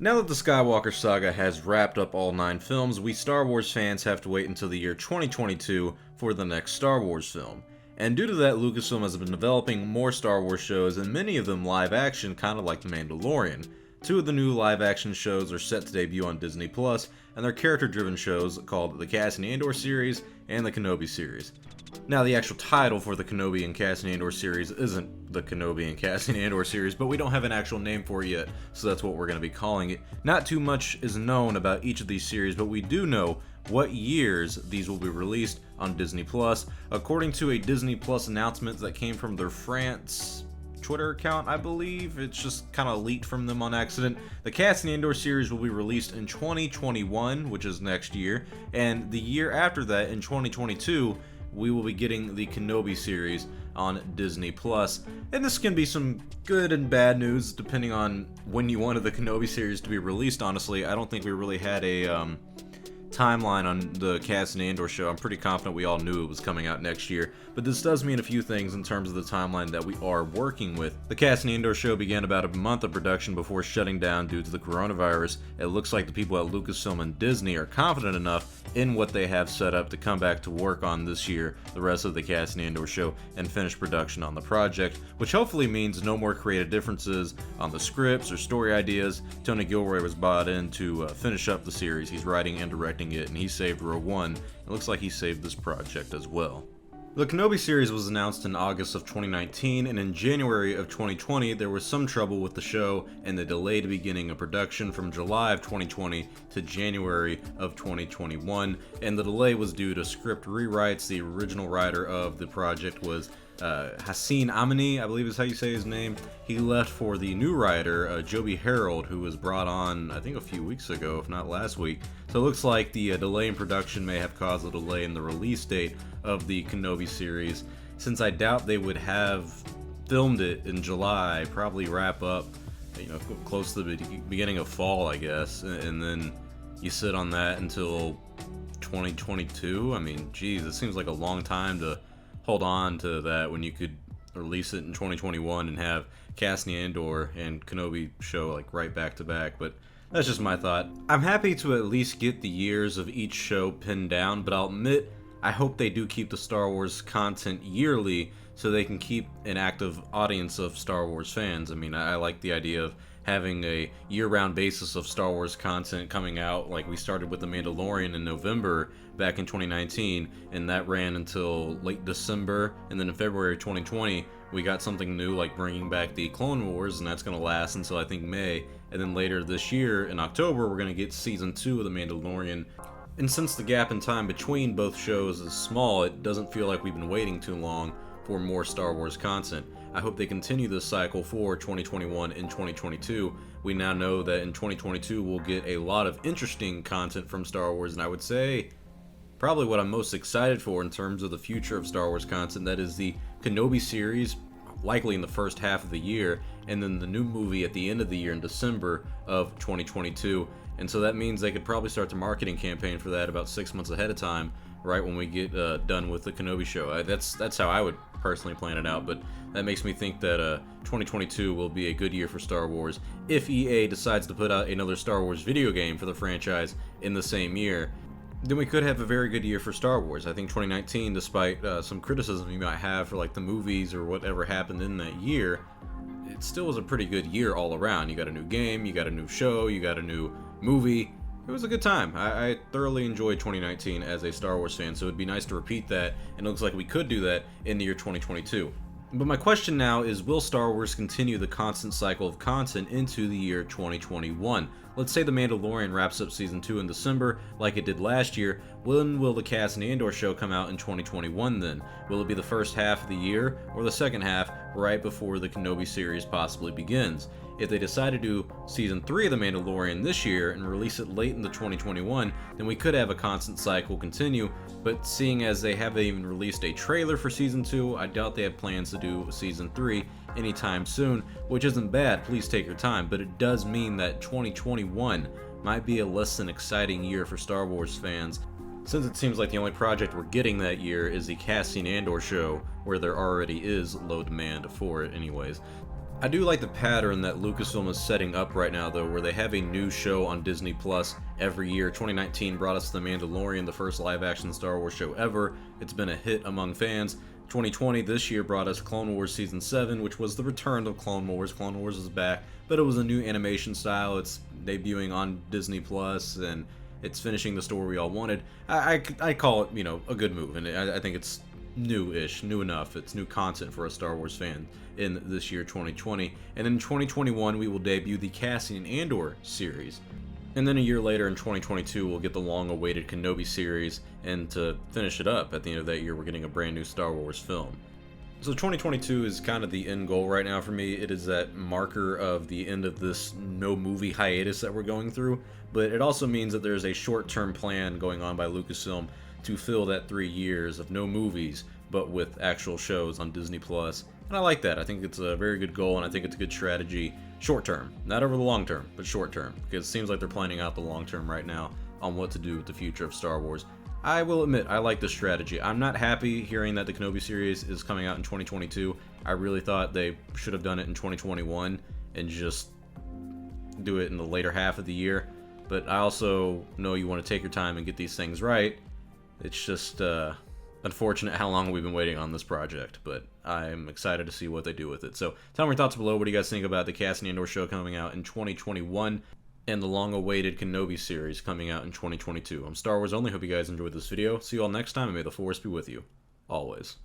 Now that the Skywalker saga has wrapped up all 9 films, we Star Wars fans have to wait until the year 2022 for the next Star Wars film. And due to that, Lucasfilm has been developing more Star Wars shows, and many of them live action, kind of like The Mandalorian. 2 of the new live action shows are set to debut on Disney+, and they're character-driven shows called the Cassian Andor series and the Kenobi series. Now, the actual title for the Kenobi and Cassian Andor series isn't the Kenobi and Cassian Andor series, but we don't have an actual name for it yet, so that's what we're going to be calling it. Not too much is known about each of these series, but we do know what years these will be released on Disney+. According to a Disney Plus announcement that came from their France Twitter account, I believe, it's just kind of leaked from them on accident. The Cassian Andor series will be released in 2021, which is next year, and the year after that, in 2022, we will be getting the Kenobi series on Disney+. And this can be some good and bad news depending on when you wanted the Kenobi series to be released, honestly. I don't think we really had a timeline on the Cassian Andor show. I'm pretty confident we all knew it was coming out next year, but this does mean a few things in terms of the timeline that we are working with. The Cassian Andor show began about a month of production before shutting down due to the coronavirus. It looks like the people at Lucasfilm and Disney are confident enough in what they have set up to come back to work on this year, the rest of the Cassian Andor show, and finish production on the project, which hopefully means no more creative differences on the scripts or story ideas. Tony Gilroy was brought in to finish up the series. He's writing and directing it, and he saved Rogue One. It looks like he saved this project as well. The Kenobi series was announced in August of 2019, and in January of 2020 there was some trouble with the show and the delayed beginning of production from July of 2020 to January of 2021, and the delay was due to script rewrites. The original writer of the project was Hossein Amini, I believe is how you say his name. He left for the new writer, Joby Harold, who was brought on, I think, a few weeks ago, if not last week. So it looks like the delay in production may have caused a delay in the release date of the Kenobi series, since I doubt they would have filmed it in July, probably wrap up, close to the beginning of fall, I guess, and then you sit on that until 2022. I mean, geez, it seems like a long time to hold on to that when you could release it in 2021 and have Cassian Andor and Kenobi show like right back to back. But that's just my thought. I'm happy to at least get the years of each show pinned down, but I'll admit I hope they do keep the Star Wars content yearly so they can keep an active audience of Star Wars fans. I mean, I like the idea of having a year-round basis of Star Wars content coming out. Like we started with The Mandalorian in November back in 2019, and that ran until late December, and then in February 2020 we got something new like bringing back the Clone Wars, and that's going to last until I think May, and then later this year in October we're going to get season 2 of The Mandalorian. And since the gap in time between both shows is small, it doesn't feel like we've been waiting too long for more Star Wars content. I hope they continue this cycle for 2021 and 2022. We now know that in 2022 we'll get a lot of interesting content from Star Wars, and I would say probably what I'm most excited for in terms of the future of Star Wars content, that is the Kenobi series, likely in the first half of the year, and then the new movie at the end of the year in December of 2022. And so that means they could probably start the marketing campaign for that about 6 months ahead of time, right when we get done with the Kenobi show. That's how I would personally plan it out, but that makes me think that 2022 will be a good year for Star Wars if EA decides to put out another Star Wars video game for the franchise in the same year. Then we could have a very good year for Star Wars. I think 2019, despite some criticism you might have for like the movies or whatever happened in that year, it still was a pretty good year all around. You got a new game, you got a new show, you got a new movie. It was a good time. I thoroughly enjoyed 2019 as a Star Wars fan, so it'd be nice to repeat that, and it looks like we could do that in the year 2022. But my question now is, will Star Wars continue the constant cycle of content into the year 2021? Let's say The Mandalorian wraps up Season 2 in December, like it did last year. When will the Cassian Andor show come out in 2021 then? Will it be the first half of the year, or the second half, right before the Kenobi series possibly begins? If they decide to do Season 3 of The Mandalorian this year and release it late into 2021, then we could have a constant cycle continue, but seeing as they haven't even released a trailer for Season 2, I doubt they have plans to do Season 3 anytime soon, which isn't bad, please take your time, but it does mean that 2021 might be a less than exciting year for Star Wars fans, since it seems like the only project we're getting that year is the Cassian Andor show, where there already is low demand for it anyways. I do like the pattern that Lucasfilm is setting up right now, though, where they have a new show on Disney Plus every year. 2019 brought us The Mandalorian, the first live-action Star Wars show ever. It's been a hit among fans. 2020, this year, brought us Clone Wars Season 7, which was the return of Clone Wars. Clone Wars is back, but it was a new animation style. It's debuting on Disney Plus, and it's finishing the story we all wanted. I call it, a good move, and I think it's new-ish, new enough. It's new content for a Star Wars fan in this year, 2020. And in 2021, we will debut the Cassian Andor series. And then a year later, in 2022, we'll get the long-awaited Kenobi series, and to finish it up, at the end of that year, we're getting a brand new Star Wars film. So 2022 is kind of the end goal right now for me. It is that marker of the end of this no-movie hiatus that we're going through, but it also means that there's a short-term plan going on by Lucasfilm to fill that 3 years of no movies, but with actual shows on Disney Plus. And I like that. I think it's a very good goal, and I think it's a good strategy short term. Not over the long term, but short term, because it seems like they're planning out the long term right now on what to do with the future of Star Wars. I will admit, I like this strategy. I'm not happy hearing that the Kenobi series is coming out in 2022. I really thought they should have done it in 2021 and just do it in the later half of the year. But I also know you want to take your time and get these things right. It's just unfortunate how long we've been waiting on this project, but I'm excited to see what they do with it. So tell me your thoughts below. What do you guys think about the Cassian Andor show coming out in 2021 and the long-awaited Kenobi series coming out in 2022? I'm Star Wars Only. Hope you guys enjoyed this video. See you all next time, and may the Force be with you. Always.